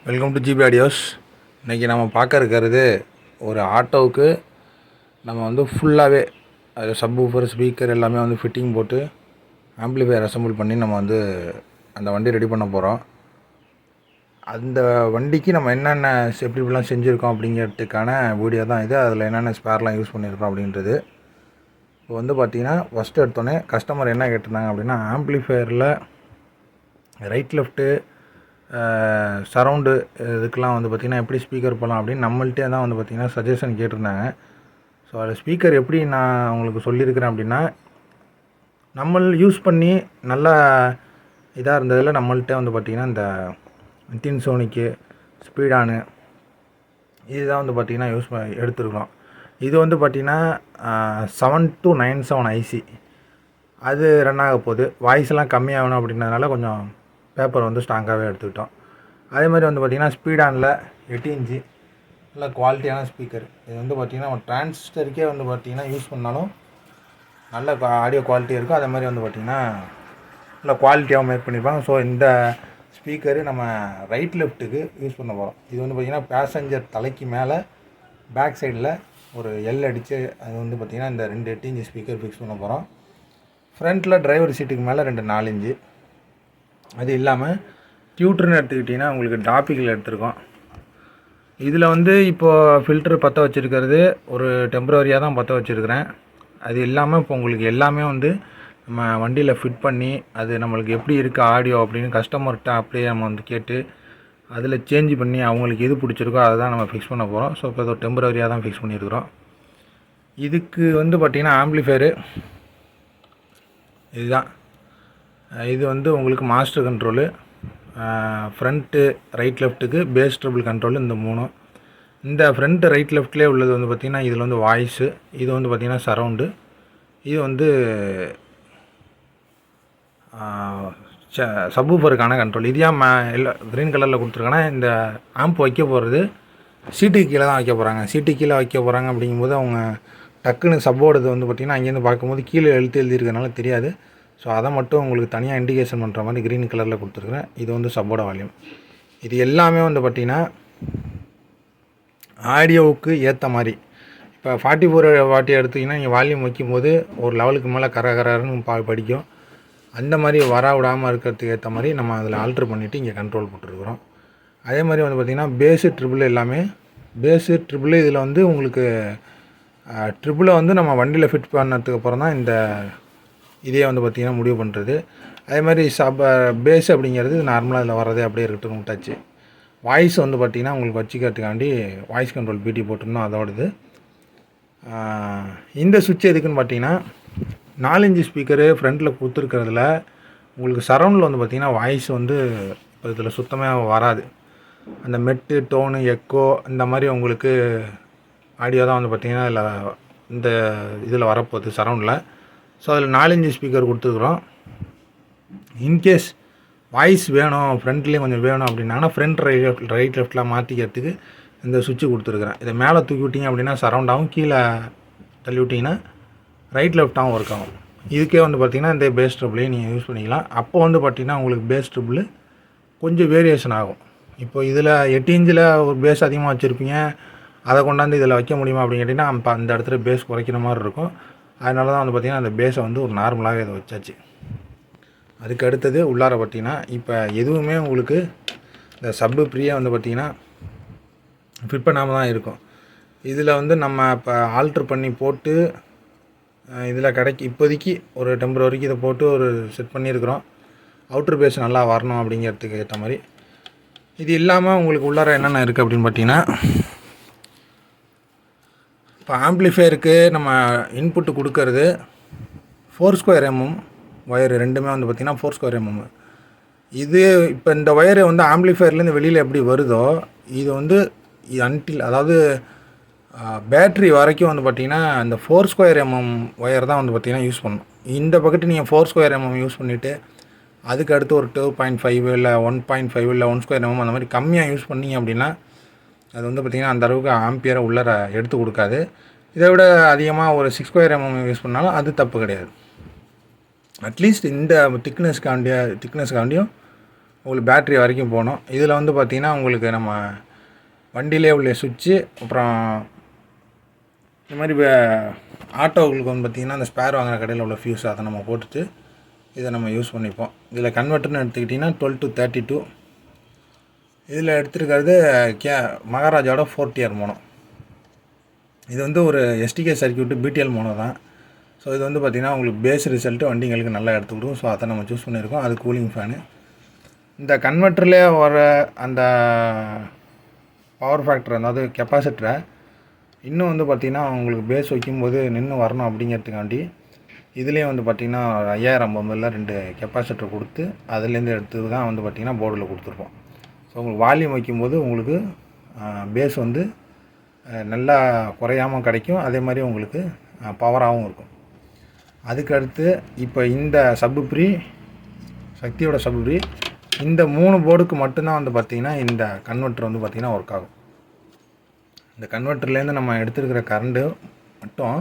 Welcome to GB audios. இன்றைக்கி நம்ம பார்க்க இருக்கிறது ஒரு ஆட்டோவுக்கு நம்ம வந்து ஃபுல்லாகவே அது சப்வூஃபர் ஸ்பீக்கர் எல்லாமே வந்து ஃபிட்டிங் போட்டு ஆம்ப்ளிஃபையர் அசம்பிள் பண்ணி நம்ம வந்து அந்த வண்டி ரெடி பண்ண போகிறோம். அந்த வண்டிக்கு நம்ம என்னென்ன எப்படிலாம் செஞ்சுருக்கோம் அப்படிங்கிறதுக்கான வீடியோ தான் இது. அதில் என்னென்ன ஸ்பேர்லாம் யூஸ் பண்ணியிருக்கோம் அப்படின்றது. இப்போ வந்து பார்த்திங்கன்னா ஃபஸ்ட்டு எடுத்தோடனே கஸ்டமர் என்ன கேட்டிருந்தாங்க அப்படின்னா, ஆம்ப்ளிஃபையரில் ரைட் லெஃப்ட்டு சரவுண்டு இதுக்கெலாம் வந்து பார்த்திங்கன்னா எப்படி ஸ்பீக்கர் போடலாம் அப்படின்னு நம்மள்ட்டே தான் வந்து பார்த்திங்கன்னா சஜஷன் கேட்டிருந்தாங்க. ஸோ அதில் ஸ்பீக்கர் எப்படி நான் உங்களுக்கு சொல்லியிருக்கிறேன் அப்படின்னா, நம்ம யூஸ் பண்ணி நல்லா இதாக இருந்ததில் நம்மள்ட்ட வந்து பார்த்திங்கன்னா இந்த வித்தின் சோனிக்கு ஸ்பீடானு இதுதான் வந்து பார்த்திங்கன்னா எடுத்துருக்கோம். இது வந்து பார்த்திங்கன்னா 7297 ஐசி அது ரன் ஆக போகுது. வாய்ஸ்லாம் கம்மியாகணும் அப்படின்றதுனால கொஞ்சம் பேப்பர் வந்து ஸ்ட்ராங்காகவே எடுத்துக்கிட்டோம். அதே மாதிரி வந்து பார்த்திங்கன்னா ஸ்பீடானில் 8 இன்ச்சு நல்ல குவாலிட்டியான ஸ்பீக்கர். இது வந்து பார்த்திங்கன்னா நம்ம டிரான்சிஸ்டருக்கே வந்து பார்த்திங்கன்னா யூஸ் பண்ணாலும் நல்ல ஆடியோ குவாலிட்டி இருக்கும். அதே மாதிரி வந்து பார்த்திங்கன்னா நல்ல குவாலிட்டியாகவும் மேக் பண்ணியிருப்பாங்க. ஸோ இந்த ஸ்பீக்கரு நம்ம ரைட் லெஃப்ட்டுக்கு யூஸ் பண்ண போகிறோம். இது வந்து பார்த்திங்கன்னா பேசஞ்சர் தலைக்கு மேலே பேக் சைடில் ஒரு எல் அடித்து அது வந்து பார்த்திங்கன்னா இந்த 2 8 இன்ச்சு ஸ்பீக்கர் ஃபிக்ஸ் பண்ண போகிறோம். ஃப்ரண்ட்டில் டிரைவர் சீட்டுக்கு மேலே 2 4 இன்ச்சு. அது இல்லாமல் டியூட்டர்னு எடுத்துக்கிட்டிங்கன்னா உங்களுக்கு டாப்பிக்கில் எடுத்திருக்கோம். இதில் வந்து இப்போது ஃபில்ட்ரு பற்ற வச்சுருக்கிறது ஒரு டெம்பரரியாக தான் பற்ற வச்சுருக்கிறேன். அது இல்லாமல் இப்போ உங்களுக்கு எல்லாமே வந்து நம்ம வண்டியில் ஃபிட் பண்ணி அது நம்மளுக்கு எப்படி இருக்குது ஆடியோ அப்படின்னு கஸ்டமர்கிட்ட அப்படியே நம்ம வந்து கேட்டு அதில் சேஞ்ச் பண்ணி அவங்களுக்கு எது பிடிச்சிருக்கோ அதை தான் நம்ம ஃபிக்ஸ் பண்ண போகிறோம். ஸோ இப்போ இது டெம்பரரியாக தான் ஃபிக்ஸ் பண்ணியிருக்கிறோம். இதுக்கு வந்து பார்த்திங்கன்னா ஆம்ப்ளிஃபையரு இதுதான். இது வந்து உங்களுக்கு மாஸ்டர் கண்ட்ரோலு, ஃப்ரண்ட்டு ரைட் லெஃப்ட்டுக்கு பேஸ் ட்ரிபிள் கண்ட்ரோலு, இந்த 3. இந்த ஃப்ரண்ட்டு ரைட் லெஃப்ட்லேயே உள்ளது வந்து பார்த்திங்கன்னா இதில் வந்து வாய்ஸு, இது வந்து பார்த்திங்கன்னா சரவுண்டு, இது வந்து சப்வூஃபருக்கான கண்ட்ரோல். இது ஏன் எல்லாம் க்ரீன் கலரில் கொடுத்துருக்கேன்னா, இந்த ஆம்ப் வைக்க போகிறது சீட்டுக்கு கீழே தான் வைக்க போகிறாங்க. சீட்டுக்கு கீழே வைக்க போகிறாங்க அப்படிங்கும்போது அவங்க டக்குன்னு சப்போர்டு வந்து பார்த்திங்கன்னா அங்கேருந்து பார்க்கும்போது கீழே எழுதியிருக்கனால தெரியாது. ஸோ அதை மட்டும் உங்களுக்கு தனியாக இண்டிகேஷன் பண்ணுற மாதிரி க்ரீன் கலரில் கொடுத்துருக்குறேன். இது வந்து சப்போர்ட் வால்யூம். இது எல்லாமே வந்து பார்த்திங்கன்னா ஆடியோவுக்கு ஏற்ற மாதிரி. இப்போ 44 வாட்டி எடுத்திங்கன்னா நீங்கள் வால்யூம் வைக்கும்போது ஒரு லெவலுக்கு மேலே கரன்னு படிக்கும். அந்த மாதிரி வர விடாமல் இருக்கிறதுக்கு ஏற்ற மாதிரி நம்ம அதில் ஆல்ட்ரு பண்ணிவிட்டு இங்கே கண்ட்ரோல் போட்டுருக்குறோம். அதே மாதிரி வந்து பார்த்திங்கன்னா பேஸு ட்ரிபிள் எல்லாமே பேஸு ட்ரிபிள் இதில் வந்து உங்களுக்கு ட்ரிபிளை வந்து நம்ம வண்டியில் ஃபிட் பண்ணதுக்கு அப்புறம் தான் இந்த இதே வந்து பார்த்திங்கன்னா முடிவு பண்ணுறது. அதே மாதிரி பேஸ் அப்படிங்கிறது நார்மலாக இதில் வர்றதே அப்படியே ரிட்டர்ன் விட்டாச்சு. வாய்ஸ் வந்து பார்த்திங்கன்னா உங்களுக்கு வச்சுக்கிறதுக்காண்டி வாய்ஸ் கண்ட்ரோல் பிடி போட்டிருந்தோம், அதோடது. இந்த சுவிட்ச் எதுக்குன்னு பார்த்தீங்கன்னா 4 இன்ச்சு ஸ்பீக்கரு ஃப்ரண்ட்டில் கொடுத்துருக்கிறதுல உங்களுக்கு சரவுண்டில் வந்து பார்த்திங்கன்னா வாய்ஸ் வந்து இப்போ இதில் சுத்தமாக வராது. அந்த மெட்டு டோனு எக்கோ இந்த மாதிரி உங்களுக்கு ஆடியோ தான் வந்து பார்த்திங்கன்னா இந்த இதில் வரப்போகுது சரவுண்டில். ஸோ அதில் 4 இன்ச்சு ஸ்பீக்கர் கொடுத்துருக்குறோம். இன்கேஸ் வாய்ஸ் வேணும் ஃப்ரண்ட்லேயும் கொஞ்சம் வேணும் அப்படின்னாங்கன்னா ஃப்ரண்ட் ரைட் லெஃப்டில் மாற்றிக்கிறதுக்கு இந்த சுவிட்சு கொடுத்துருக்குறேன். இதை மேலே தூக்கி விட்டிங்க அப்படின்னா சரவுண்டாகவும், கீழே தள்ளி விட்டிங்கன்னா ரைட் லெஃப்டாகவும் ஒர்க் ஆகும். இதுக்கே வந்து பார்த்திங்கன்னா இந்த பேஸ் ட்ரிபிளையும் நீங்கள் யூஸ் பண்ணிக்கலாம். அப்போ வந்து பார்த்திங்கன்னா உங்களுக்கு பேஸ் ட்ரிபிள் கொஞ்சம் வேரியேஷன் ஆகும். இப்போ இதில் 8 இன்ச்சில் ஒரு பேஸ் அதிகமாக வச்சுருப்பீங்க, அதை கொண்டாந்து இதில் வைக்க முடியுமா அப்படின்னு கேட்டிங்கன்னா அப்போ அந்த இடத்துல பேஸ் குறைக்கிற மாதிரி இருக்கும். அதனால தான் வந்து பார்த்திங்கன்னா அந்த பேஸை வந்து ஒரு நார்மலாகவே இதை வச்சாச்சு. அதுக்கு அடுத்தது உள்ளார பார்த்திங்கன்னா இப்போ எதுவுமே உங்களுக்கு இந்த சப்பு ஃப்ரீயாக வந்து பார்த்திங்கன்னா ஃபிட் பண்ணாமல் தான் இருக்கும். இதில் வந்து நம்ம இப்போ ஆல்ட்ரு பண்ணி போட்டு இதில் இப்போதைக்கு ஒரு டெம்பரரிக்கு இதை போட்டு ஒரு செட் பண்ணியிருக்கிறோம். அவுட்ரு பேஸ் நல்லா வரணும் அப்படிங்கிறதுக்கு ஏற்ற மாதிரி. இது இல்லாமல் உங்களுக்கு உள்ளார என்னென்ன இருக்குது அப்படின்னு பார்த்தீங்கன்னா, இப்போ ஆம்ப்ளிஃபையருக்கு நம்ம இன்புட்டு கொடுக்கறது 4² mm ஒயரு, ரெண்டுமே வந்து பார்த்திங்கன்னா 4² mm. இது இப்போ இந்த ஒயரு வந்து ஆம்ப்ளிஃபையர்லேருந்து வெளியில் எப்படி வருதோ இது வந்து அதாவது பேட்ரி வரைக்கும் வந்து பார்த்திங்கன்னா இந்த 4² mm ஒயர் தான் வந்து பார்த்திங்கன்னா யூஸ் பண்ணணும். இந்த பக்கத்து நீங்கள் 4² mm யூஸ் பண்ணிவிட்டு அதுக்கு அடுத்து ஒரு 2.5 இல்லை 1.5 இல்லை 1² mm அந்த மாதிரி கம்மியாக யூஸ் பண்ணிங்க அப்படின்னா அது வந்து பார்த்திங்கன்னா அந்த அளவுக்கு ஆம்பியரை உள்ளார எடுத்து கொடுக்காது. இதை விட அதிகமாக ஒரு 6² mm யூஸ் பண்ணாலும் அது தப்பு கிடையாது. அட்லீஸ்ட் இந்த திக்னஸ்க்காண்டியும் உங்களுக்கு பேட்ரி வரைக்கும் போகணும். இதில் வந்து பார்த்திங்கன்னா உங்களுக்கு நம்ம வண்டியிலே உள்ள சுவிட்சு, அப்புறம் இந்த மாதிரி ஆட்டோவுக்கு வந்து பார்த்திங்கன்னா அந்த ஸ்பேர் வாங்குகிற கடையில் உள்ள ஃபியூஸ் அதை நம்ம போட்டுட்டு இதை நம்ம யூஸ் பண்ணிப்போம். இதில் கன்வெர்ட்டர்னு எடுத்துக்கிட்டிங்கன்னா 12 to 32. இதில் எடுத்துருக்கிறது மகாராஜாவோட 4 tier மோனோ. இது வந்து ஒரு எஸ்டிகே சர்க்யூட்டு பிடிஎல் மோனோ தான். ஸோ இது வந்து பார்த்திங்கன்னா உங்களுக்கு பேஸ் ரிசல்ட்டு வண்டிங்களுக்கு நல்லா எடுத்து கொடுக்கும். ஸோ அதை நம்ம சூஸ் பண்ணியிருக்கோம். அது கூலிங் ஃபேனு. இந்த கன்வெர்ட்டர்லேயே வர அந்த பவர் ஃபேக்டர், அதாவது கெப்பாசிட்டரை இன்னும் வந்து பார்த்திங்கன்னா உங்களுக்கு பேஸ் வைக்கும்போது நின்று வரணும் அப்படிங்கிறதுக்காண்டி இதுலேயே வந்து பார்த்திங்கன்னா 5000 மொபைலில் 2 கெப்பாசிட்டர் கொடுத்து அதுலேருந்து எடுத்து தான் வந்து பார்த்திங்கன்னா போர்டில் கொடுத்துருப்போம். ஸோ உங்களுக்கு வால்யூம் வைக்கும்போது உங்களுக்கு பேஸ் வந்து நல்லா குறையாமல் கிடைக்கும். அதே மாதிரி உங்களுக்கு பவராகவும் இருக்கும். அதுக்கடுத்து இப்போ இந்த சப்ஃப்ரீ, சக்தியோட சப்ஃப்ரீ, இந்த 3 போர்டுக்கு மட்டும்தான் வந்து பார்த்திங்கன்னா இந்த கன்வெர்ட்டர் வந்து பார்த்திங்கன்னா ஒர்க் ஆகும். இந்த கன்வெர்ட்டர்லேருந்து நம்ம எடுத்துருக்கிற கரண்ட்டு மட்டும்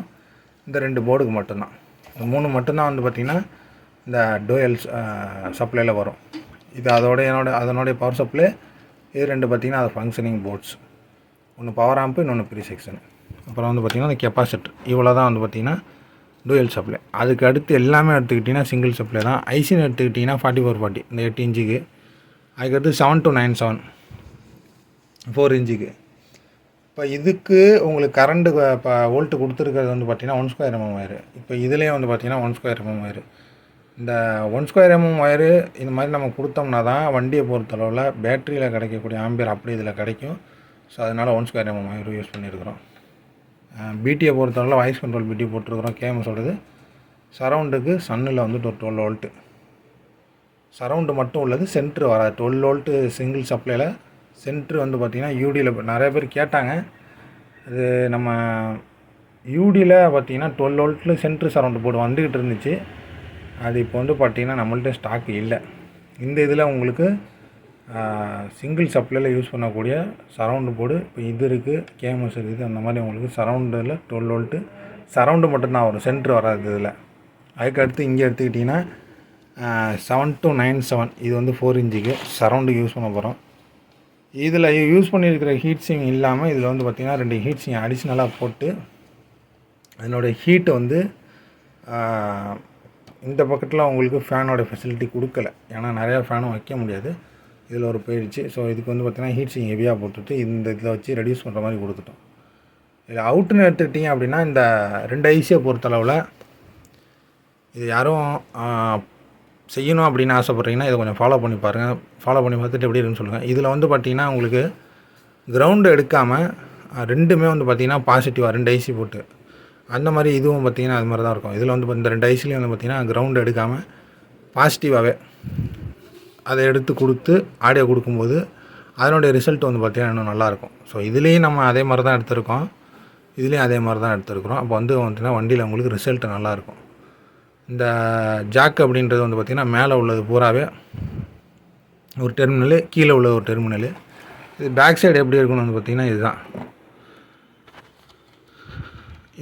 இந்த 2 போர்டுக்கு மட்டும்தான். இந்த 3 மட்டும்தான் வந்து பார்த்திங்கன்னா இந்த டூயல் சப்ளையில் வரும். இது அதனுடைய பவர் சப்ளை. இது 2 பார்த்திங்கன்னா அது ஃபங்க்ஷனிங் போர்ட்ஸ். ஒன்று பவர் ஆம்பு, இன்னொன்று ப்ரீ செக்ஷன். அப்புறம் வந்து பார்த்திங்கன்னா அந்த கெப்பாசிட்டர். இவ்வளோ தான் வந்து பார்த்திங்கன்னா டூயல் சப்ளை. அதுக்கு அடுத்து எல்லாமே எடுத்துக்கிட்டிங்கன்னா சிங்கிள் சப்ளை தான். ஐசின்னு எடுத்துக்கிட்டிங்கன்னா 4440 இந்த 8 இன்ச்சுக்கு. அதுக்கடுத்து 7297 4 இன்ச்சுக்கு. இப்போ இதுக்கு உங்களுக்கு கரண்ட்டு இப்போ வோல்ட்டு கொடுத்துருக்கிறது வந்து பார்த்திங்கன்னா 1² mm ஒயரு. இப்போ இதுலேயே வந்து பார்த்திங்கன்னா 1² mm ஒயரு. இந்த 1² mm ஒயரு இந்த மாதிரி நம்ம கொடுத்தோம்னா தான் வண்டியை பொறுத்தளவில் பேட்டரியில் கிடைக்கக்கூடிய ஆம்பியர் அப்படி இதில் கிடைக்கும். ஸோ அதனால் 1² mm ஒயரு யூஸ் பண்ணியிருக்கிறோம். பிடியை பொறுத்தளவில் வாய்ஸ் கண்ட்ரோல் பிடி போட்டிருக்கிறோம். கேஎம்எஸோடது. சரவுண்டுக்கு சன்னில் வந்து 12 வோல்ட்டு. சரவுண்டு மட்டும் உள்ளது, சென்ட்ரு வராது. 12 வோல்ட்டு சிங்கிள் சப்ளையில். சென்ட்ரு வந்து பார்த்திங்கன்னா யூடியில் நிறைய பேர் கேட்டாங்க. அது நம்ம யூடியில் பார்த்திங்கன்னா 12 வோல்ட்டில் சென்ட்ரு சரவுண்டு போர்டு வந்துக்கிட்டு இருந்துச்சு. அது இப்போ வந்து பார்த்திங்கன்னா நம்மள்ட்ட ஸ்டாக் இல்லை. இந்த இதில் உங்களுக்கு சிங்கிள் சப்ளையில் யூஸ் பண்ணக்கூடிய சரவுண்டு போர்டு இப்போ இது இருக்குது, கேஎம்எஸ் இருக்குது. அந்த மாதிரி உங்களுக்கு சரவுண்டில் 12 வோல்ட்டு சரவுண்டு மட்டும்தான் வரும், சென்ட்ரு வராது இதில். அதுக்கடுத்து இங்கே எடுத்துக்கிட்டிங்கன்னா 7297 இது வந்து 4 இன்ச்சுக்கு சரவுண்டுக்கு யூஸ் பண்ண போகிறோம். இதில் யூஸ் பண்ணியிருக்கிற ஹீட் சிங் இல்லாமல் இதில் வந்து பார்த்திங்கன்னா 2 ஹீட் சிங் அடிஷ்னலாக போட்டு அதனோட ஹீட்டை வந்து இந்த பக்கத்தில் உங்களுக்கு ஃபேனோட ஃபெசிலிட்டி கொடுக்கல. ஏன்னா நிறையா ஃபேனும் வைக்க முடியாது, இதில் ஒரு போயிடுச்சு. ஸோ இதுக்கு வந்து பார்த்திங்கன்னா ஹீட் சிங் ஹெவியாக போட்டுட்டு இந்த இதில் வச்சு ரெடியூஸ் பண்ணுற மாதிரி கொடுத்துட்டோம். இதில் அவுட்டுன்னு எடுத்துக்கிட்டிங்க அப்படின்னா இந்த 2 ஐசியை பொறுத்தளவில் இது யாரும் செய்யணும் அப்படின்னு ஆசைப்பட்றீங்கன்னா இதை கொஞ்சம் ஃபாலோ பண்ணி பாருங்கள். ஃபாலோ பண்ணி பார்த்துட்டு எப்படி இருக்குன்னு சொல்லுங்கள். இதில் வந்து பார்த்திங்கன்னா உங்களுக்கு கிரவுண்டு எடுக்காமல் ரெண்டுமே வந்து பார்த்திங்கன்னா பாசிட்டிவாக 2 ஐசி போட்டு அந்த மாதிரி இதுவும் பார்த்திங்கன்னா அது மாதிரி தான் இருக்கும். இதில் வந்து இந்த 2 ஐசிலையும் வந்து பார்த்திங்கன்னா கிரவுண்டு எடுக்காமல் பாசிட்டிவாகவே அதை எடுத்து கொடுத்து ஆடியோ கொடுக்கும்போது அதனுடைய ரிசல்ட் வந்து பார்த்திங்கன்னா இன்னும் நல்லாயிருக்கும். ஸோ இதுலேயும் நம்ம அதே மாதிரி தான் எடுத்திருக்கோம், இதுலேயும் அதே மாதிரி தான் எடுத்திருக்கிறோம். அப்போ வந்து பார்த்திங்கன்னா வண்டியில் உங்களுக்கு ரிசல்ட் நல்லாயிருக்கும். இந்த ஜாக் அப்படின்றது வந்து பார்த்திங்கன்னா மேலே உள்ளது பூராவே ஒரு டெர்மினலு, கீழே உள்ள ஒரு டெர்மினலு. இது பேக் சைடு எப்படி இருக்குன்னு வந்து பார்த்திங்கன்னா இதுதான்.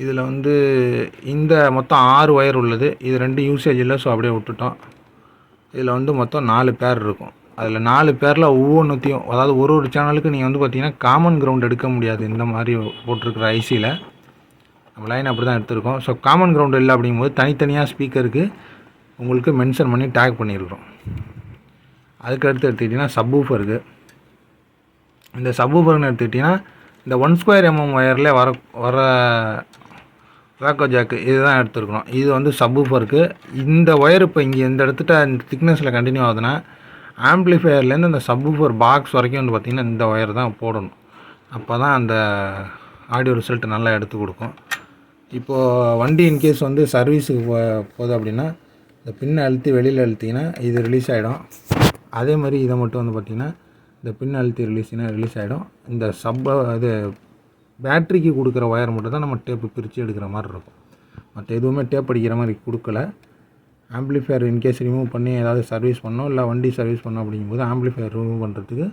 இதில் வந்து இந்த மொத்தம் 6 ஒயர் உள்ளது. இது 2 யூசேஜ் இல்லை, ஸோ அப்படியே விட்டுட்டோம். இதில் வந்து மொத்தம் 4 பேர் இருக்கும். அதில் 4 பேரில் ஒவ்வொன்றுத்தையும், அதாவது ஒரு சேனலுக்கு நீங்கள் வந்து பார்த்திங்கன்னா காமன் கிரவுண்ட் எடுக்க முடியாது. இந்த மாதிரி போட்டிருக்கிற ஐசியில் நம்ம லைன் அப்படி தான் எடுத்திருக்கோம். ஸோ காமன் கிரவுண்ட் இல்லை அப்படிங்கும்போது தனித்தனியாக ஸ்பீக்கருக்கு உங்களுக்கு மென்ஷன் பண்ணி டேக் பண்ணியிருக்கிறோம். அதுக்கடுத்து எடுத்துக்கிட்டிங்கன்னா சப்வூஃபருக்கு. இந்த சப்வூஃபர்னு எடுத்துக்கிட்டிங்கன்னா இந்த 1² mm ஒயரில் வர வேக்கோ ஜாக்கு இதுதான் எடுத்துருக்குறோம். இது வந்து சப்வூஃபருக்கு. இந்த ஒயர் இப்போ இங்கே இந்த இடத்துட்ட இந்த திக்னஸில் கண்டினியூ ஆகுதுன்னா ஆம்ப்ளிஃபையர்லேருந்து அந்த சப்வூஃபர் பாக்ஸ் வரைக்கும் வந்து பார்த்திங்கன்னா இந்த ஒயர் தான் போடணும். அப்போ தான் அந்த ஆடியோ ரிசல்ட் நல்லா எடுத்து கொடுக்கும். இப்போது வண்டி இன்கேஸ் வந்து சர்வீஸுக்கு போகுது அப்படின்னா இந்த பின்னை அழுத்தி வெளியில் அழுத்திங்கன்னா இது ரிலீஸ் ஆகிடும். அதே மாதிரி இதை மட்டும் வந்து பார்த்திங்கன்னா இந்த பின் அழுத்தி ரிலீஸ் ஆகிடும். இந்த இது பேட்ரிக்கு கொடுக்குற ஒயர் மட்டும் தான் நம்ம டேப்பு பிரித்து எடுக்கிற மாதிரி இருக்கும். மற்ற எதுவுமே டேப் அடிக்கிற மாதிரி கொடுக்கல. ஆம்ப்ளிஃபையர் இன்கேஸ் ரிமூவ் பண்ணி ஏதாவது சர்வீஸ் பண்ணோம், இல்லை வண்டி சர்வீஸ் பண்ணோம் அப்படிங்கும்போது ஆம்ப்ளிஃபையர் ரிமூவ் பண்ணுறதுக்கு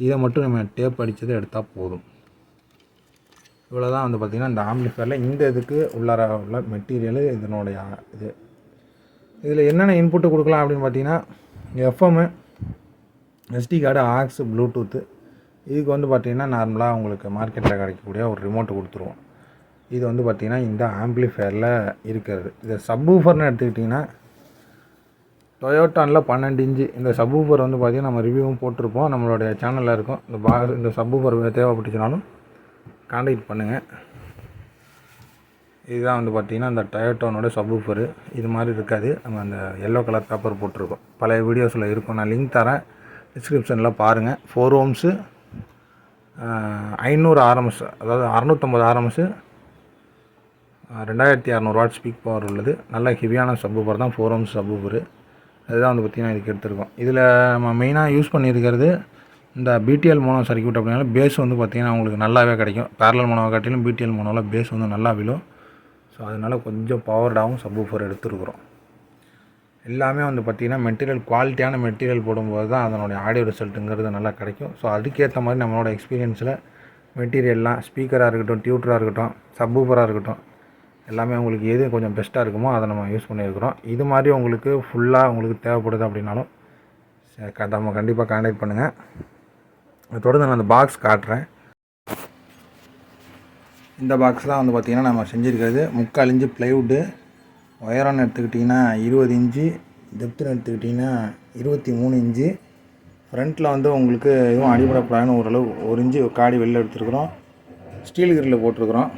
இதை மட்டும் நம்ம டேப் அடித்ததை எடுத்தால் போதும். இவ்வளோ தான் வந்து பார்த்திங்கன்னா இந்த ஆம்ப்ளிஃபையரில் இந்த இதுக்கு உள்ளார உள்ள மெட்டீரியலு இதனுடைய இது. இதில் என்னென்ன இன்புட்டு கொடுக்கலாம் அப்படின்னு பார்த்தீங்கன்னா FM, SD card, aux, Bluetooth. இதுக்கு வந்து பார்த்திங்கன்னா நார்மலாக உங்களுக்கு மார்க்கெட்டில் கிடைக்கக்கூடிய ஒரு ரிமோட்டு கொடுத்துருவோம். இது வந்து பார்த்திங்கன்னா இந்த ஆம்பிளிஃபையரில் இருக்கிறது. இதை சப்வூஃபர்னு எடுத்துக்கிட்டிங்கன்னா டொயோட்டானில் 12 இன்ச்சு இந்த சப்வூஃபர் வந்து பார்த்திங்கன்னா நம்ம ரிவ்யூவும் போட்டிருப்போம், நம்மளுடைய சேனலில் இருக்கும். இந்த சப்வூஃபர் தேவைப்பட்டுச்சுனாலும் கான்டாக்ட் பண்ணுங்கள். இதுதான் வந்து பார்த்திங்கன்னா இந்த டொயோட்டானோட சப்வூஃபரு. இது மாதிரி இருக்காது, நம்ம அந்த எல்லோ கலர் பேப்பர் போட்டிருக்கோம், பழைய வீடியோஸில் இருக்கும். நான் லிங்க் தரேன், டிஸ்கிரிப்ஷனில் பாருங்கள். 4 ohms 500 RMS, அதாவது 650 RMS, 2600 வாட் ஸ்பீக் பவர் உள்ளது. நல்ல ஹெவியான சப்வூஃபர் தான் 4 ohms சப்வூஃபரு. அதுதான் வந்து பார்த்திங்கன்னா இதுக்கு எடுத்துருக்கோம். இதில் நம்ம மெயினாக யூஸ் பண்ணியிருக்கிறது இந்த பிடிஎல் மோனோ சர்க்யூட். அப்படினால பேஸ் வந்து பார்த்திங்கன்னா உங்களுக்கு நல்லாவே கிடைக்கும். பேரலல் மோனோவை காட்டிலும் பிடிஎல் மோனோவில் பேஸ் வந்து நல்லா விழும். ஸோ அதனால் கொஞ்சம் பவர்டாகவும் சப்வூஃபர் எடுத்துருக்குறோம். எல்லாமே வந்து பார்த்திங்கன்னா மெட்டீரியல், குவாலிட்டியான மெட்டீரியல் போடும்போது தான் அதனுடைய ஆடியோ ரிசல்ட்டுங்கிறது நல்லா கிடைக்கும். ஸோ அதுக்கேற்ற மாதிரி நம்மளோட எக்ஸ்பீரியன்ஸில் மெட்டீரியல்லாம் ஸ்பீக்கராக இருக்கட்டும், டியூட்டராக இருக்கட்டும், சப்வூஃபராக இருக்கட்டும், எல்லாமே உங்களுக்கு எது கொஞ்சம் பெஸ்ட்டாக இருக்குமோ அதை நம்ம யூஸ் பண்ணியிருக்கிறோம். இது மாதிரி உங்களுக்கு ஃபுல்லாக உங்களுக்கு தேவைப்படுது அப்படின்னாலும் நம்ம கண்டிப்பாக கான்டாக்ட் பண்ணுங்கள். தொடர்ந்து நான் அந்த பாக்ஸ் காட்டுறேன். இந்த பாக்ஸ் தான் வந்து பார்த்திங்கன்னா நம்ம செஞ்சுருக்கிறது 3/4 இன்ச்சு ப்ளைவுட்டு. ஒயரான்னு எடுத்துக்கிட்டிங்கன்னா 20 இன்ச்சு, டெப்த்துன்னு எடுத்துக்கிட்டிங்கன்னா 23 இன்ச்சு. ஃப்ரண்ட்டில் வந்து உங்களுக்கு எதுவும் அடிபடப்படாதுன்னு ஓரளவு 1 இன்ச்சு காடி வெளில எடுத்துருக்குறோம். ஸ்டீல் கிரில் போட்டிருக்குறோம்.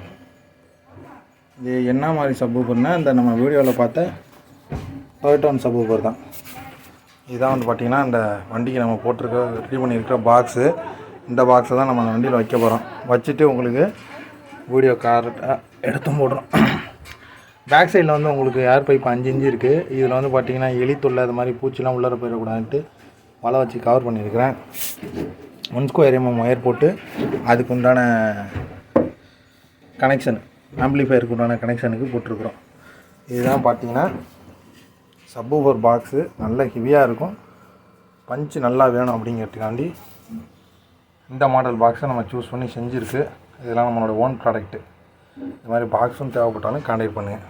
இது என்ன மாதிரி சப்வூஃபர்னால் இந்த நம்ம வீடியோவில் பார்த்த டொயோட்டான் சப்வூஃபர் தான். இதுதான் வந்து பார்த்திங்கன்னா இந்த வண்டிக்கு நம்ம போட்டிருக்க ரெடி பண்ணியிருக்கிற பாக்ஸு. இந்த பாக்ஸை தான் நம்ம அந்த வண்டியில் வைக்க போகிறோம். வச்சுட்டு உங்களுக்கு வீடியோ கரெக்டாக எடுத்தும் போடுறோம். பேக் சைடில் வந்து உங்களுக்கு ஏர் பைப் 5 இன்ச்சு இருக்குது. இதில் வந்து பார்த்திங்கன்னா எலித்தொல்லை அது மாதிரி பூச்சிலாம் உள்ளே போயிடக்கூடாதுன்ட்டு வலை வச்சு கவர் பண்ணியிருக்கிறேன். 1 ஸ்கொயர் mm ஒயர் போட்டு அதுக்கு உண்டான கனெக்ஷன், ஆம்பிளிஃபையருக்கு உண்டான கனெக்ஷனுக்கு போட்டிருக்குறோம். இதுதான் பார்த்திங்கன்னா சப்வூஃபர் பாக்ஸு. நல்ல ஹெவியாக இருக்கும், பஞ்சு நல்லா வேணும் அப்படிங்கிறதுக்காண்டி இந்த மாடல் பாக்ஸை நம்ம சூஸ் பண்ணி செஞ்சுருக்கு. இதெல்லாம் நம்மளோட ஓன் ப்ராடக்ட்டு. இது மாதிரி பாக்ஸும் தேவைப்பட்டாலும் கான்டாக்ட் பண்ணுங்கள்.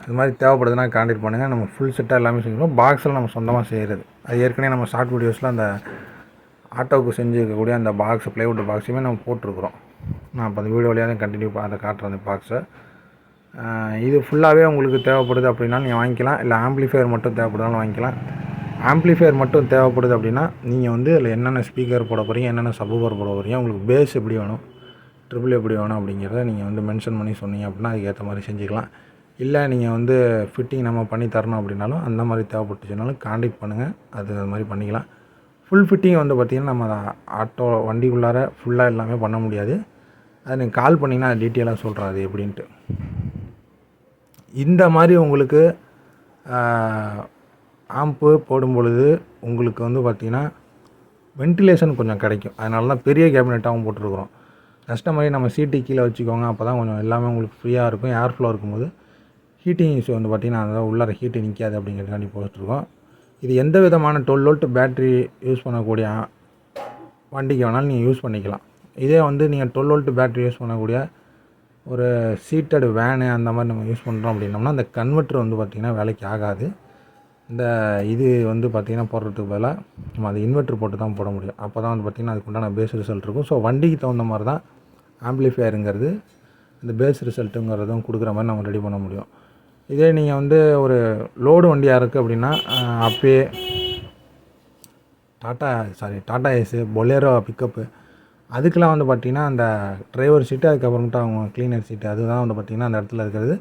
இது மாதிரி தேவைப்படுதுன்னா கான்டாக்ட் பண்ணுங்கள். நம்ம ஃபுல் செட்டாக எல்லாமே செஞ்சுருக்கோம். பாக்ஸில் நம்ம சொந்தமாக செய்கிறது. அது ஏற்கனவே நம்ம ஷார்ட் வீடியோஸில் அந்த ஆட்டோவுக்கு செஞ்சுருக்கக்கூடிய அந்த பாக்ஸ், ப்ளைவுட் பாக்ஸுமே நம்ம போட்டிருக்குறோம். நான் இப்போ அந்த வீடியோவிலேயே தான் கண்டினியூ அதை காட்டுறேன் அந்த பாக்ஸை. இது ஃபுல்லாகவே உங்களுக்கு தேவைப்படுது அப்படின்னா நீங்கள் வாங்கிக்கலாம். இல்லை ஆம்பிளிஃபையர் மட்டும் தேவைப்படுதாலும் வாங்கிக்கலாம். ஆம்பிளிஃபையர் மட்டும் தேவைப்படுது அப்படின்னா நீங்கள் வந்து அதில் என்னென்ன ஸ்பீக்கர் போட போகிறீங்க, என்னென்ன சப்வூஃபர் போட போகிறீங்க, உங்களுக்கு பேஸ் எப்படி வேணும், ட்ரிபிள் எப்படி வேணும் அப்படிங்கிறத நீங்கள் வந்து மென்ஷன் பண்ணி சொன்னீங்க அப்படின்னா அதுக்கேற்ற மாதிரி செஞ்சுக்கலாம். இல்லை நீங்கள் வந்து ஃபிட்டிங் நம்ம பண்ணி தரணும் அப்படின்னாலும் அந்த மாதிரி தேவைப்பட்டுச்சுனாலும் கான்டாக்ட் பண்ணுங்கள். அது மாதிரி பண்ணிக்கலாம். ஃபுல் ஃபிட்டிங் வந்து பார்த்திங்கன்னா நம்ம ஆட்டோ வண்டிக்குள்ளார ஃபுல்லாக எல்லாமே பண்ண முடியாது. அது நீங்கள் கால் பண்ணிங்கன்னா அது டீட்டெயிலாக சொல்கிறேன் அது எப்படின்ட்டு. இந்த மாதிரி உங்களுக்கு ஆம்பு போடும் பொழுது உங்களுக்கு வந்து பார்த்திங்கன்னா வென்டிலேஷன் கொஞ்சம் கிடைக்கும். அதனால தான் பெரிய கேபினெட்டாகவும் போட்டிருக்குறோம். கஸ்டமரே நம்ம சீட்டு கீழே வச்சுக்கோங்க, அப்போ தான் கொஞ்சம் எல்லாமே உங்களுக்கு ஃப்ரீயாக இருக்கும். ஏர் ஃப்ளோ இருக்கும்போது ஹீட்டிங் இஷ்யூ வந்து பார்த்திங்கன்னா அதான் உள்ளார ஹீட்டு நிற்காது அப்படிங்கிறதுக்காண்டி போட்டுருக்கோம். இது எந்த விதமான 12 வோல்ட் பேட்ரி யூஸ் பண்ணக்கூடிய வண்டிக்கு வேணாலும் நீங்கள் யூஸ் பண்ணிக்கலாம். இதே வந்து நீங்கள் 12 வோல்ட் பேட்ரி யூஸ் பண்ணக்கூடிய ஒரு சீட்டடு வேனு அந்த மாதிரி நம்ம யூஸ் பண்ணுறோம் அப்படின்னோம்னா அந்த கன்வெர்ட்டர் வந்து பார்த்திங்கன்னா வேலைக்கு ஆகாது. இந்த இது வந்து பார்த்திங்கன்னா போடுறதுக்கு பதிலாக நம்ம அது இன்வெர்ட்டர் போட்டு தான் போட முடியும். அப்போ தான் வந்து பார்த்திங்கன்னா அதுக்குண்டான பேஸ் ரிசல்ட் இருக்கும். ஸோ வண்டிக்கு தகுந்த மாதிரி தான் ஆம்பிளிஃபையருங்கிறது இந்த பேஸ் ரிசல்ட்டுங்கிறதும் கொடுக்குற மாதிரி நம்ம ரெடி பண்ண முடியும். இதே நீங்கள் வந்து ஒரு லோடு வண்டியாக இருக்குது அப்படின்னா அப்பயே டாடா ஏஸு, பொலேரோ பிக்கப்பு அதுக்கெலாம் வந்து பார்த்திங்கன்னா அந்த டிரைவர் சீட்டு, அதுக்கப்புறமேட்டு அவங்க கிளீனர் சீட்டு, அதுதான் வந்து பார்த்திங்கன்னா அந்த இடத்துல இருக்கிறது.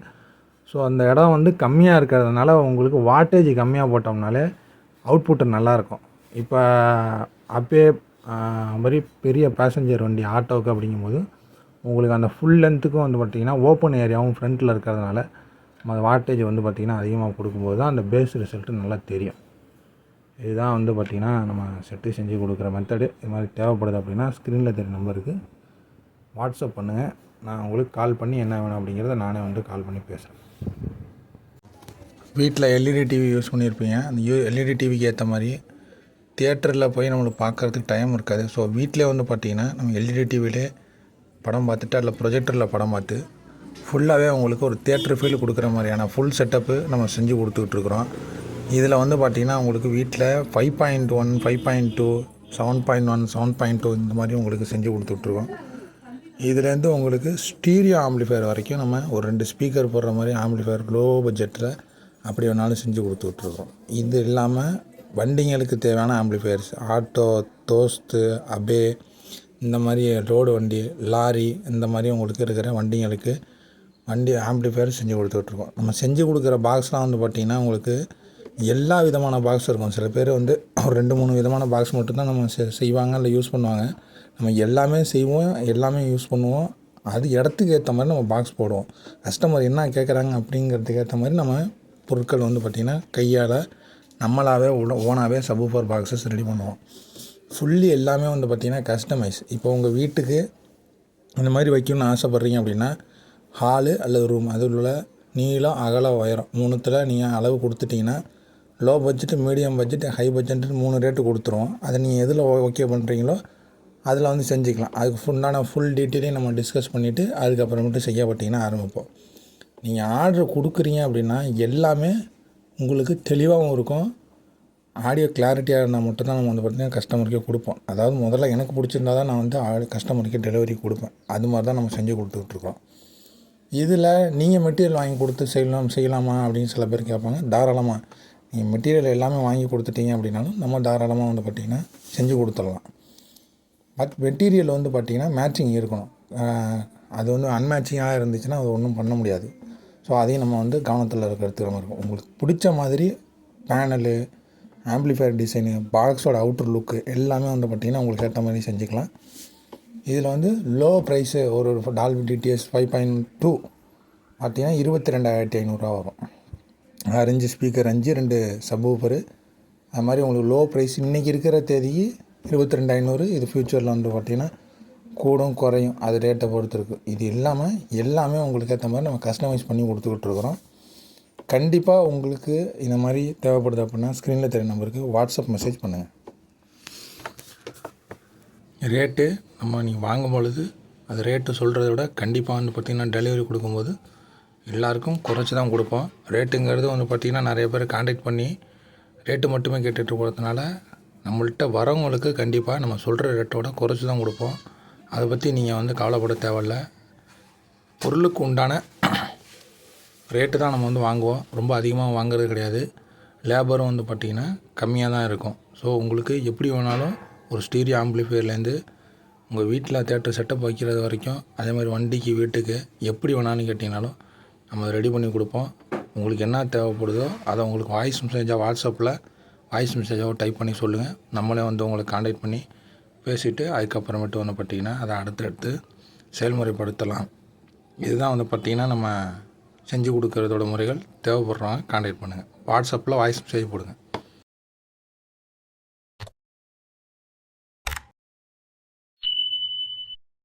ஸோ அந்த இடம் வந்து கம்மியாக இருக்கிறதுனால உங்களுக்கு வாட்டேஜ் கம்மியாக போட்டோம்னாலே அவுட்புட்டு நல்லாயிருக்கும். இப்போ அப்பயே மாதிரி பெரிய பேசஞ்சர் வண்டி ஆட்டோவுக்கு அப்படிங்கும்போது உங்களுக்கு அந்த ஃபுல் லென்த்துக்கும் வந்து பார்த்திங்கன்னா ஓப்பன் ஏரியாவும் ஃப்ரண்ட்டில் இருக்கிறதுனால அந்த வாட்டேஜ் வந்து பார்த்திங்கன்னா அதிகமாக கொடுக்கும்போது தான் அந்த பேஸ் ரிசல்ட்டு நல்லா தெரியும். இதுதான் வந்து பார்த்திங்கன்னா நம்ம செட்டு செஞ்சு கொடுக்குற மெத்தடு. இது மாதிரி தேவைப்படுது அப்படின்னா ஸ்க்ரீனில் தெரியும் நம்பருக்கு வாட்ஸ்அப் பண்ணுங்கள். நான் உங்களுக்கு கால் பண்ணி என்ன வேணும் அப்படிங்கிறத நானே வந்து கால் பண்ணி பேசுகிறேன். வீட்டில் எல்இடி டிவி யூஸ் பண்ணியிருப்பீங்க. அந்த எல்இடி டிவிக்கு ஏற்ற மாதிரி தியேட்டரில் போய் நம்மளுக்கு பார்க்குறதுக்கு டைம் இருக்காது. ஸோ வீட்டிலே வந்து பார்த்திங்கன்னா நம்ம எல்இடி டிவிலே படம் பார்த்துட்டு அதில் ப்ரொஜெக்டரில் படம் பார்த்து ஃபுல்லாகவே உங்களுக்கு ஒரு தியேட்டர் ஃபீல் கொடுக்குற மாதிரியான ஃபுல் செட்டப்பு நம்ம செஞ்சு கொடுத்துட்ருக்குறோம். இதில் வந்து பார்த்திங்கன்னா உங்களுக்கு வீட்டில் 5.1, 5.2, 7.1, 7.2 இந்த மாதிரி உங்களுக்கு செஞ்சு கொடுத்துட்ருக்கோம். இதுலேருந்து உங்களுக்கு ஸ்டீரியோ ஆம்பிளிஃபையர் வரைக்கும் நம்ம ஒரு 2 ஸ்பீக்கர் போடுற மாதிரி ஆம்பிளிஃபையர் லோ பட்ஜெட்டில் அப்படி வேணாலும் செஞ்சு கொடுத்துட்ருக்கோம். இது இல்லாமல் வண்டிங்களுக்கு தேவையான ஆம்பிளிஃபையர்ஸ் ஆட்டோ, தோஸ்து, அபே இந்த மாதிரி ரோடு வண்டி, லாரி இந்த மாதிரி உங்களுக்கு இருக்கிற வண்டிங்களுக்கு வண்டி ஆம்பிளிஃபையர் செஞ்சு கொடுத்துட்ருக்கோம். நம்ம செஞ்சு கொடுக்குற பாக்ஸ்லாம் வந்து பார்த்திங்கன்னா உங்களுக்கு எல்லா விதமான பாக்ஸ் இருக்கும். சில பேர் வந்து ஒரு 2-3 விதமான பாக்ஸ் மட்டும்தான் நம்ம செய்வாங்க இல்லை யூஸ் பண்ணுவாங்க. நம்ம எல்லாமே செய்வோம், எல்லாமே யூஸ் பண்ணுவோம். அது இடத்துக்கு ஏற்ற மாதிரி நம்ம பாக்ஸ் போடுவோம். கஸ்டமர் என்ன கேட்குறாங்க அப்படிங்கிறதுக்கு ஏற்ற மாதிரி நம்ம பொருட்கள் வந்து பார்த்திங்கன்னா கையால் நம்மளாகவே ஓனாகவே சப்வூஃபர் பாக்ஸஸ் ரெடி பண்ணுவோம். ஃபுல்லி எல்லாமே வந்து பார்த்திங்கன்னா கஸ்டமைஸ். இப்போ உங்கள் வீட்டுக்கு இந்த மாதிரி வைக்கணும்னு ஆசைப்பட்றீங்க அப்படின்னா ஹாலு அல்லது ரூம் அதில் உள்ள நீளம், அகலம், உயரம் 3த்தில் நீங்கள் அளவு கொடுத்துட்டிங்கன்னா low budget, medium budget, high budget 3 rate கொடுத்துருவோம். அதை நீங்கள் எதில் ஓகே பண்ணுறீங்களோ அதில் வந்து செஞ்சுக்கலாம். அதுக்கு ஃபுல் டீட்டெயிலையும் நம்ம டிஸ்கஸ் பண்ணிவிட்டு அதுக்கப்புறமேட்டு செய்யப்பட்டிங்கன்னா ஆரம்பிப்போம். நீங்கள் ஆர்டர் கொடுக்குறீங்க அப்படின்னா எல்லாமே உங்களுக்கு தெளிவாகவும் இருக்கும். ஆடியோ கிளாரிட்டியாக இருந்தால் மட்டும்தான் நம்ம வந்து பார்த்திங்கன்னா கஸ்டமருக்கே கொடுப்போம். அதாவது முதல்ல எனக்கு பிடிச்சிருந்தா தான் நான் வந்து கஸ்டமருக்கு டெலிவரி கொடுப்பேன். அது மாதிரி தான் நம்ம செஞ்சு கொடுத்துட்ருக்கோம். இதில் நீங்கள் மெட்டீரியல் வாங்கி கொடுத்து செய்யலாமா அப்படின்னு சில பேர் கேட்பாங்க. தாராளமாக நீங்கள் மெட்டீரியல் எல்லாமே வாங்கி கொடுத்துட்டீங்க அப்படின்னாலும் நம்ம தாராளமாக வந்து பார்த்திங்கன்னா செஞ்சு கொடுத்துடலாம். பட் மெட்டீரியல் வந்து பார்த்திங்கன்னா மேட்சிங் இருக்கணும். அது வந்து அன்மேட்சிங்காக இருந்துச்சுன்னா அது ஒன்றும் பண்ண முடியாது. ஸோ அதையும் நம்ம வந்து கவனத்தில் இருக்கிறதுக்கு நம்ம இருக்கும். உங்களுக்கு பிடிச்ச மாதிரி பேனலு, ஆம்பிளிஃபையர் டிசைனு, பாக்ஸோட அவுட்டர் லுக்கு எல்லாமே வந்து பார்த்திங்கன்னா உங்களுக்கு ஏற்ற மாதிரி செஞ்சுக்கலாம். இதில் வந்து லோ ப்ரைஸு ஒரு டால்பி டிடிஎஸ் 5.2 பார்த்திங்கன்னா 22,500 வரும். 5 ஸ்பீக்கர் 2 சப்வூஃபரு அது மாதிரி உங்களுக்கு லோ ப்ரைஸ் இன்றைக்கி இருக்கிற தேதிக்கு 22,500. இது ஃப்யூச்சரில் வந்து பார்த்திங்கன்னா கூடும் குறையும், அது ரேட்டை பொறுத்து இருக்குது. இது இல்லாமல் எல்லாமே உங்களுக்கு ஏற்ற மாதிரி நம்ம கஸ்டமைஸ் பண்ணி கொடுத்துக்கிட்ருக்குறோம். கண்டிப்பாக உங்களுக்கு இந்த மாதிரி தேவைப்படுது அப்படின்னா ஸ்க்ரீனில் தெரிய நம்பருக்கு வாட்ஸ்அப் மெசேஜ் பண்ணுங்கள். ரேட்டு நம்ம நீங்கள் வாங்கும் பொழுது அது ரேட்டு சொல்கிறத விட கண்டிப்பாக வந்து பார்த்திங்கன்னா டெலிவரி கொடுக்கும்போது எல்லாேருக்கும் குறைச்சி தான் கொடுப்போம். ரேட்டுங்கிறது வந்து பார்த்திங்கன்னா நிறைய பேர் கான்டாக்ட் பண்ணி ரேட்டு மட்டுமே கேட்டுட்டு போகிறதுனால நம்மள்கிட்ட வரவங்களுக்கு கண்டிப்பாக நம்ம சொல்கிற ரேட்டோட குறைச்சி தான் கொடுப்போம். அதை பற்றி நீங்கள் வந்து கவலைப்பட தேவையில்ல. பொருளுக்கு உண்டான ரேட்டு தான் நம்ம வந்து வாங்குவோம். ரொம்ப அதிகமாக வாங்குறது கிடையாது. லேபரும் வந்து பார்த்திங்கன்னா கம்மியாக தான் இருக்கும். ஸோ உங்களுக்கு எப்படி வேணாலும் ஒரு ஸ்டீரியோ ஆம்பிளிஃபையர்லேருந்து உங்கள் வீட்டில் தேட்டர் செட்டப் வைக்கிறது வரைக்கும், அதே மாதிரி வண்டிக்கு, வீட்டுக்கு எப்படி வேணாலும் கேட்டிங்கனாலும் நம்ம ரெடி பண்ணி கொடுப்போம். உங்களுக்கு என்ன தேவைப்படுதோ அதை உங்களுக்கு வாய்ஸ் மெசேஜாக வாட்ஸ்அப்பில் வாய்ஸ் மெசேஜாக டைப் பண்ணி சொல்லுங்கள். நம்மளே வந்து உங்களை கான்டாக்ட் பண்ணி பேசிவிட்டு அதுக்கப்புறமேட்டு வந்து பார்த்திங்கன்னா அதை அடுத்தடுத்து செயல்முறைப்படுத்தலாம். இதுதான் வந்து பார்த்திங்கன்னா நம்ம செஞ்சு கொடுக்குறதோட முறைகள். தேவைப்படுறவங்க கான்டாக்ட் பண்ணுங்கள். வாட்ஸ்அப்பில் வாய்ஸ் மெசேஜ் போடுங்க.